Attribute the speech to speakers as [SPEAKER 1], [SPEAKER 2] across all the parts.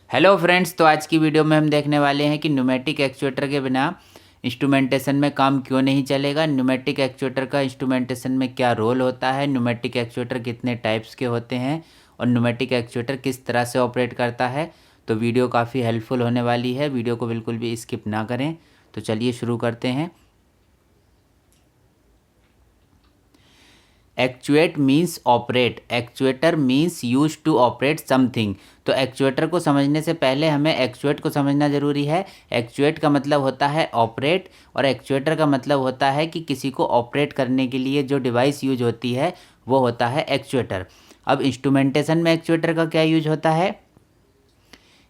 [SPEAKER 1] Hello friends, तो आज की वीडियो में हम देखने वाले हैं कि न्यूमेटिक एक्चुएटर के बिना इंस्ट्रूमेंटेशन में काम क्यों नहीं चलेगा। न्यूमेटिक एक्चुएटर का इंस्ट्रूमेंटेशन में क्या रोल होता है, न्यूमेटिक एक्चुएटर कितने टाइप्स के होते हैं और न्यूमेटिक एक्चुएटर किस तरह से ऑपरेट करता है। तो वीडियो काफ़ी हेल्पफुल होने वाली है, वीडियो को बिल्कुल भी स्किप ना करें। तो चलिए शुरू करते हैं। Actuate means operate, actuator means use to operate something. तो एक्चुएटर को समझने से पहले हमें एक्चुएट को समझना ज़रूरी है। एक्चुएट का मतलब होता है ऑपरेट और एक्चुएटर का मतलब होता है कि किसी को ऑपरेट करने के लिए जो डिवाइस यूज होती है वो होता है एक्चुएटर। अब इंस्ट्रूमेंटेशन में एक्चुएटर का क्या यूज होता है?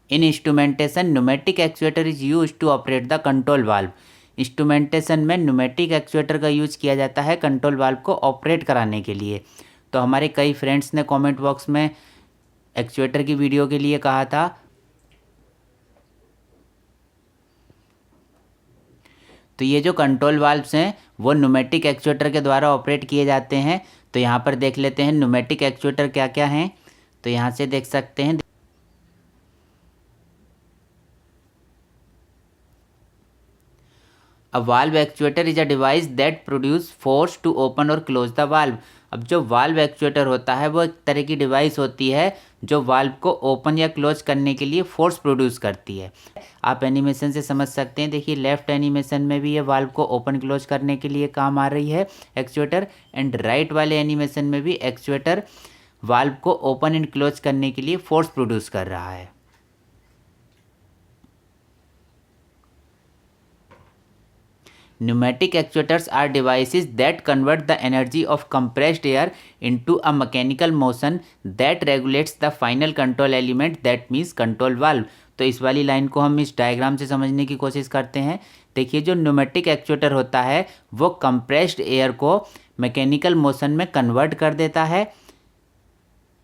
[SPEAKER 1] In instrumentation pneumatic actuator is use to operate the control valve. Instrumentation में न्यूमेटिक एक्चुएटर का यूज किया जाता है कंट्रोल वाल्व को ऑपरेट कराने के लिए। तो हमारे कई फ्रेंड्स ने कमेंट बॉक्स में एक्चुएटर की वीडियो के लिए कहा था। तो ये जो कंट्रोल वाल्व्स हैं वो न्यूमेटिक एक्चुएटर के द्वारा ऑपरेट किए जाते हैं। तो यहाँ पर देख लेते हैं न्यूमेटिक एक्चुएटर क्या क्या हैं। तो यहाँ से देख सकते हैं, a valve actuator is a device that produce force to open और क्लोज द वाल्व। अब जो वाल्व एक्चुएटर होता है वो एक तरह की डिवाइस होती है जो वाल्व को ओपन या क्लोज करने के लिए फोर्स प्रोड्यूस करती है। आप एनिमेशन से समझ सकते हैं। देखिए लेफ्ट एनिमेशन में भी ये वाल्व को ओपन क्लोज करने के लिए काम आ रही है एक्चुएटर, एंड राइट वाले एनिमेशन में भी एक्चुएटर वाल्व को ओपन एंड क्लोज करने के लिए फोर्स प्रोड्यूस कर रहा है। Pneumatic actuators are devices that convert the energy of compressed air into a mechanical motion that regulates the final control element, that means control valve। तो इस वाली लाइन को हम इस डायग्राम से समझने की कोशिश करते हैं। देखिए जो न्यूमेटिक एक्चुएटर होता है वो कंप्रेस्ड एयर को मैकेनिकल मोशन में कन्वर्ट कर देता है,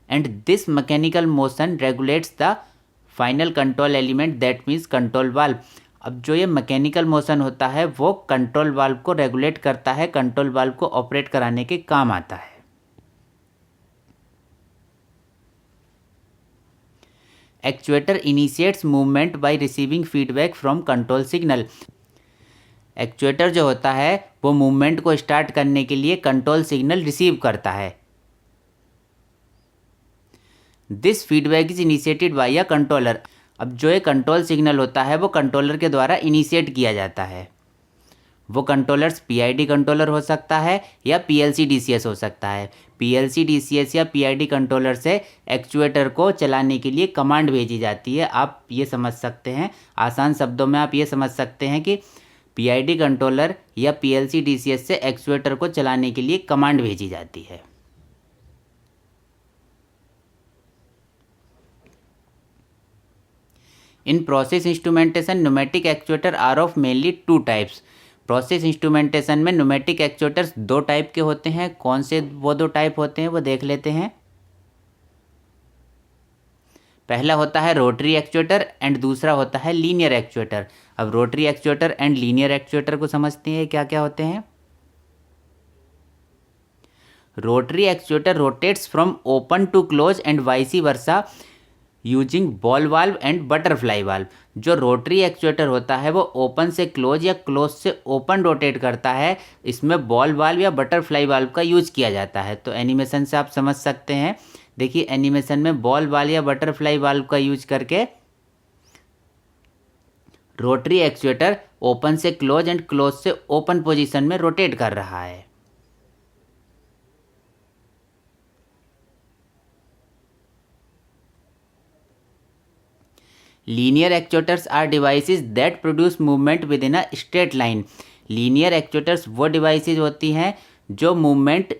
[SPEAKER 1] and this mechanical motion regulates the final control element, that means control valve. अब जो ये मैकेनिकल मोशन होता है वो कंट्रोल वाल्व को रेगुलेट करता है, कंट्रोल वाल्व को ऑपरेट कराने के काम आता है। Actuator initiates movement by receiving feedback from control signal. Actuator जो होता है वो मूवमेंट को स्टार्ट करने के लिए कंट्रोल सिग्नल रिसीव करता है। This feedback is initiated by a controller. अब जो ये कंट्रोल सिग्नल होता है वो कंट्रोलर के द्वारा इनिशिएट किया जाता है। वो कंट्रोलर्स पीआईडी कंट्रोलर हो सकता है या पीएलसी डीसीएस हो सकता है। पीएलसी डीसीएस या पीआईडी कंट्रोलर से एक्चुएटर को चलाने के लिए कमांड भेजी जाती है। आप ये समझ सकते हैं, आसान शब्दों में आप ये समझ सकते हैं कि पीआईडी कंट्रोलर या पीएलसी डीसीएस से एक्चुएटर को चलाने के लिए कमांड भेजी जाती है। In process instrumentation pneumatic actuator are of mainly two types. Process instrumentation में न्यूमेटिक एक्चुएटर्स दो टाइप के होते हैं। कौन से वो दो टाइप होते हैं वो देख लेते हैं। पहला होता है रोटरी एक्चुएटर एंड दूसरा होता है लीनियर एक्चुएटर। अब rotary actuator and linear actuator को समझते हैं क्या क्या होते हैं। Rotary actuator rotates from open to close and vice versa using ball valve and butterfly valve. जो रोटरी एक्चुएटर होता है वो ओपन से क्लोज या क्लोज से ओपन रोटेट करता है। इसमें बॉल वाल्व या बटरफ्लाई वाल्व का यूज किया जाता है। तो एनिमेशन से आप समझ सकते हैं। देखिए एनिमेशन में बॉल वाल्व या बटरफ्लाई वाल्व का यूज करके रोटरी एक्चुएटर ओपन से क्लोज एंड क्लोज से ओपन पोजीशन में रोटेट कर रहा है। Linear actuators are devices that produce movement within a straight line. Linear actuators वो डिवाइसेस होती हैं जो मूवमेंट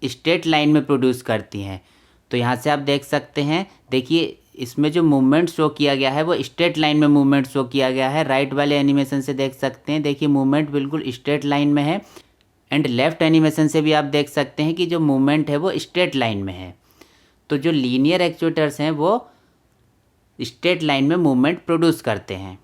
[SPEAKER 1] स्ट्रेट लाइन में प्रोड्यूस करती हैं। तो यहाँ से आप देख सकते हैं, देखिए इसमें जो मूवमेंट शो किया गया है वो स्ट्रेट लाइन में मूवमेंट शो किया गया है। राइट वाले एनिमेशन से देख सकते हैं, देखिए मूवमेंट बिल्कुल स्ट्रेट लाइन में है, एंड लेफ्ट एनिमेशन से भी आप देख सकते हैं कि जो मूवमेंट है वो स्ट्रेट लाइन में है। तो जो लीनियर एक्चुएटर्स हैं वो स्ट्रेट लाइन में मूवमेंट प्रोड्यूस करते हैं।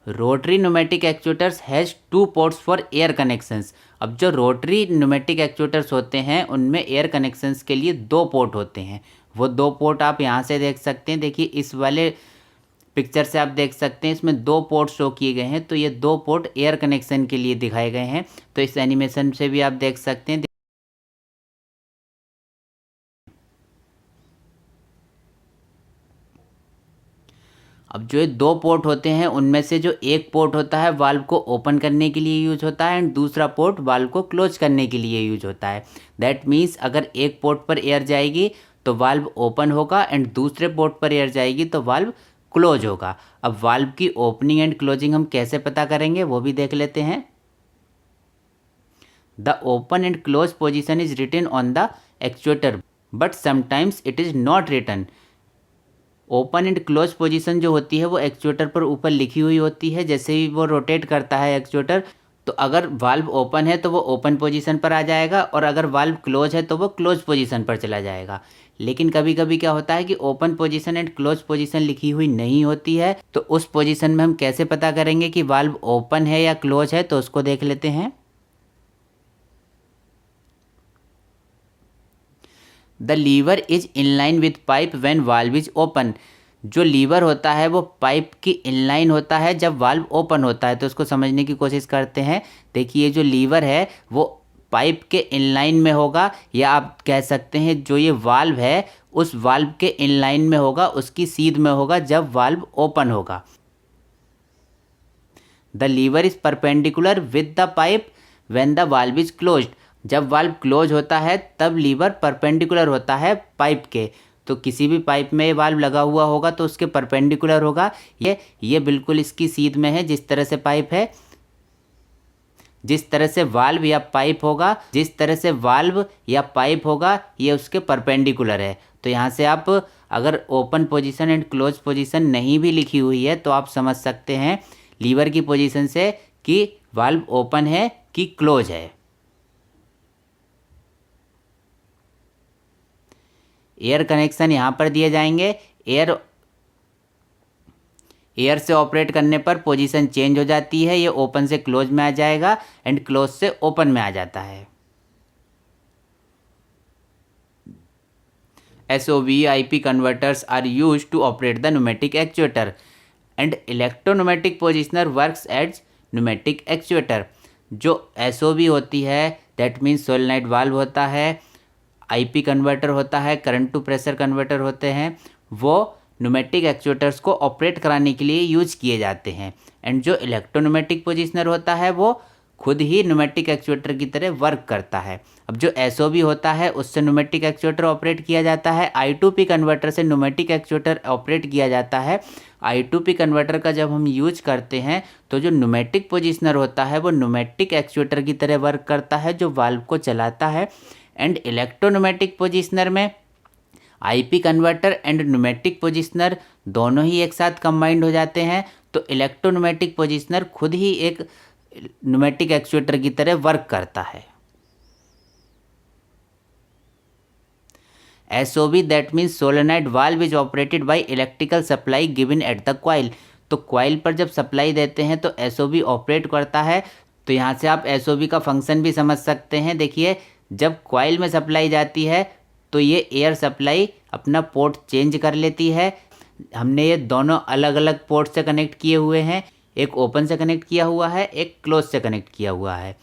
[SPEAKER 1] Rotary pneumatic actuators has 2 ports for air connections. अब जो रोटरी न्यूमेटिक एक्चुएटर्स होते हैं उनमें एयर कनेक्शंस के लिए 2 पोर्ट होते हैं। वो 2 पोर्ट आप यहाँ से देख सकते हैं। देखिए इस वाले पिक्चर से आप देख सकते हैं इसमें 2 पोर्ट शो किए गए हैं, तो ये 2 पोर्ट एयर कनेक्शन के लिए दिखाए गए हैं। तो इस एनिमेशन से भी आप देख सकते हैं। अब जो ये 2 पोर्ट होते हैं उनमें से जो एक पोर्ट होता है वाल्व को ओपन करने के लिए यूज होता है एंड दूसरा पोर्ट वाल्व को क्लोज करने के लिए यूज होता है। दैट मीन्स अगर एक पोर्ट पर एयर जाएगी तो वाल्व ओपन होगा एंड दूसरे पोर्ट पर एयर जाएगी तो वाल्व क्लोज होगा। अब वाल्व की ओपनिंग एंड क्लोजिंग हम कैसे पता करेंगे वो भी देख लेते हैं। The open and close position is written on the actuator but sometimes it is not written. Open and close position जो होती है वो एक्चुएटर पर ऊपर लिखी हुई होती है। जैसे ही वो रोटेट करता है एक्चुएटर, तो अगर वाल्व ओपन है तो वो ओपन पोजीशन पर आ जाएगा और अगर वाल्व क्लोज है तो वो क्लोज पोजीशन पर चला जाएगा। लेकिन कभी कभी क्या होता है कि open position and close position लिखी हुई नहीं होती है, तो उस पोजीशन में हम कैसे पता करेंगे कि वाल्व ओपन है या क्लोज है, तो उसको देख लेते हैं। The lever is inline with pipe when valve is open. जो लीवर होता है वो पाइप की इनलाइन होता है जब वाल्व ओपन होता है। तो उसको समझने की कोशिश करते हैं। देखिए जो लीवर है वो पाइप के इनलाइन में होगा, या आप कह सकते हैं जो ये वाल्व है उस वाल्व के इनलाइन में होगा, उसकी सीध में होगा जब वाल्व ओपन होगा। The lever is perpendicular with the pipe when the valve is closed. जब वाल्व क्लोज होता है तब लीवर परपेंडिकुलर होता है पाइप के। तो किसी भी पाइप में वाल्व लगा हुआ होगा तो उसके परपेंडिकुलर होगा। ये बिल्कुल इसकी सीध में है। जिस तरह से पाइप है, जिस तरह से वाल्व या पाइप होगा, जिस तरह से वाल्व या पाइप होगा ये उसके परपेंडिकुलर है। तो यहाँ से आप अगर open position and close position नहीं भी लिखी हुई है तो आप समझ सकते हैं लीवर की पोजीशन से कि वाल्व ओपन है कि क्लोज है। एयर कनेक्शन यहाँ पर दिए जाएंगे। एयर से ऑपरेट करने पर पोजीशन चेंज हो जाती है। ये ओपन से क्लोज में आ जाएगा एंड क्लोज से ओपन में आ जाता है। SOV/IP converters are used to operate the pneumatic actuator and electropneumatic positioner works as pneumatic actuator. जो SOV होती है दैट मीन्स सोलेनॉइड वाल्व होता है, IP कन्वर्टर होता है, करंट टू प्रेशर कन्वर्टर होते हैं, वो न्यूमेटिक एक्चुएटर्स को ऑपरेट कराने के लिए यूज किए जाते हैं। एंड जो इलेक्ट्रोन्यूमेटिक पोजिशनर होता है वो खुद ही न्यूमेटिक एक्चुएटर की तरह वर्क करता है। अब जो SOV होता है उससे न्यूमेटिक एक्चुएटर ऑपरेट किया जाता है। I2P कन्वर्टर से न्यूमेटिक एक्चुएटर ऑपरेट किया जाता है। I2P कन्वर्टर का जब हम यूज करते हैं तो जो न्यूमेटिक पोजिशनर होता है वो न्यूमेटिक एक्चुएटर की तरह वर्क करता है जो वाल्व को चलाता है। एंड इलेक्ट्रोन्यूमेटिक पोजिशनर में IP converter and pneumatic positioner दोनों ही एक साथ कंबाइंड हो जाते हैं। तो इलेक्ट्रोन्यूमेटिक पोजिशनर खुद ही एक न्यूमेटिक एक्चुएटर की तरह वर्क करता है। SOV that means solenoid valve is operated by electrical supply given at the coil. तो कॉइल पर जब सप्लाई देते हैं तो SOV ऑपरेट करता है। तो यहाँ से आप SOV का फंक्शन भी समझ सकते हैं। देखिए जब कॉइल में सप्लाई जाती है तो ये एयर सप्लाई अपना पोर्ट चेंज कर लेती है। हमने ये दोनों अलग अलग पोर्ट से कनेक्ट किए हुए हैं, एक ओपन से कनेक्ट किया हुआ है, एक क्लोज से कनेक्ट किया हुआ है।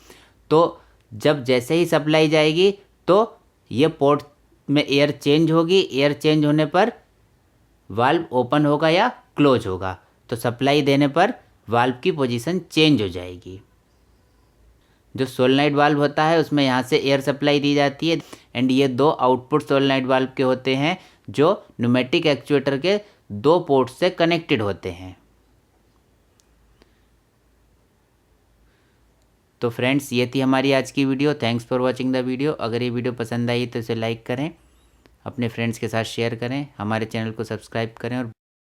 [SPEAKER 1] तो जब जैसे ही सप्लाई जाएगी तो ये पोर्ट में एयर चेंज होगी। एयर चेंज होने पर वाल्व ओपन होगा या क्लोज होगा। तो सप्लाई देने पर वाल्व की पोजीशन चेंज हो जाएगी। जो सोलेनॉइड वाल्व होता है उसमें यहाँ से एयर सप्लाई दी जाती है एंड ये 2 आउटपुट सोलेनॉइड वाल्व के होते हैं जो न्यूमेटिक एक्चुएटर के 2 पोर्ट से कनेक्टेड होते हैं। तो फ्रेंड्स ये थी हमारी आज की video. Thanks for watching the video. अगर ये वीडियो पसंद आई तो इसे लाइक करें, अपने फ्रेंड्स के साथ शेयर करें, हमारे चैनल को सब्सक्राइब करें और